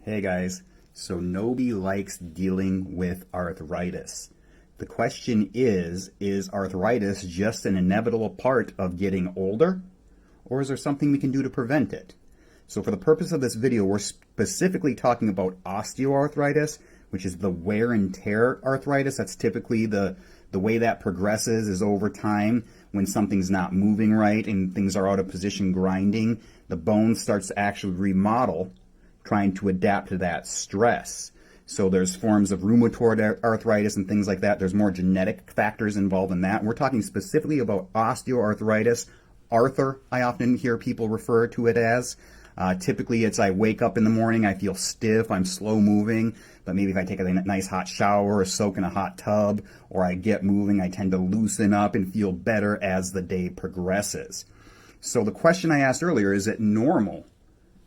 Hey guys, so nobody likes dealing with arthritis. The question is arthritis just an inevitable part of getting older, or is there something we can do to prevent it? So for the purpose of this video, we're specifically talking about osteoarthritis, which is the wear and tear arthritis. That's typically the way that progresses is over time when something's not moving right and things are out of position grinding, the bone starts to actually remodel, trying to adapt to that stress. So there's forms of rheumatoid arthritis and things like that. There's more genetic factors involved in that. And we're talking specifically about osteoarthritis. Arthur, I often hear people refer to it as. Typically it's I wake up in the morning, I feel stiff, I'm slow moving, but maybe if I take a nice hot shower or soak in a hot tub, or I get moving, I tend to loosen up and feel better as the day progresses. So the question I asked earlier, is it normal?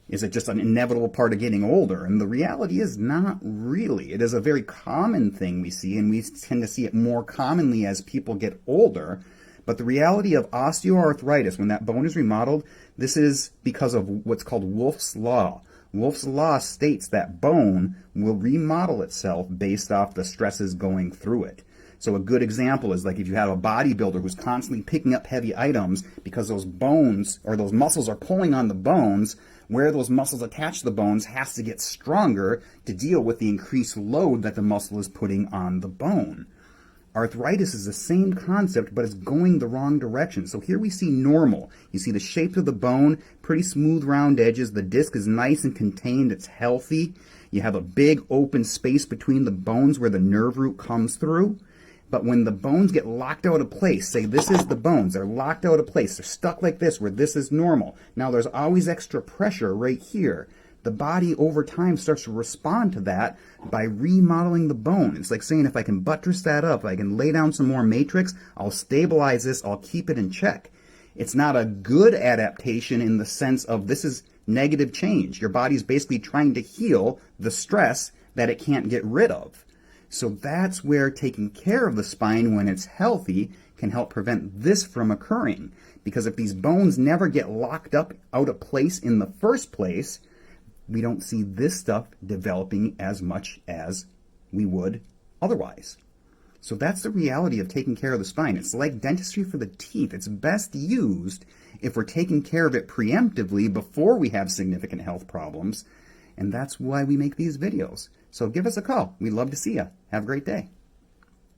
Is it just an inevitable part of getting older? And the reality is not really. It is a very common thing we see, and we tend to see it more commonly as people get older. But the reality of osteoarthritis, when that bone is remodeled, this is because of what's called Wolff's Law. Wolff's Law states that bone will remodel itself based off the stresses going through it. So a good example is like if you have a bodybuilder who's constantly picking up heavy items because those bones or those muscles are pulling on the bones, where those muscles attach to the bones has to get stronger to deal with the increased load that the muscle is putting on the bone. Arthritis is the same concept, but it's going the wrong direction. So here we see normal. You see the shape of the bone, pretty smooth round edges. The disc is nice and contained. It's healthy. You have a big open space between the bones where the nerve root comes through. But when the bones get locked out of place, say this is the bones, they're locked out of place, they're stuck like this where this is normal. Now there's always extra pressure right here. The body over time starts to respond to that by remodeling the bone. It's like saying if I can buttress that up, if I can lay down some more matrix, I'll stabilize this, I'll keep it in check. It's not a good adaptation in the sense of this is negative change. Your body's basically trying to heal the stress that it can't get rid of. So that's where taking care of the spine when it's healthy can help prevent this from occurring. Because if these bones never get locked up out of place in the first place, we don't see this stuff developing as much as we would otherwise. So that's the reality of taking care of the spine. It's like dentistry for the teeth. It's best used if we're taking care of it preemptively before we have significant health problems. And that's why we make these videos. So give us a call. We'd love to see you. Have a great day.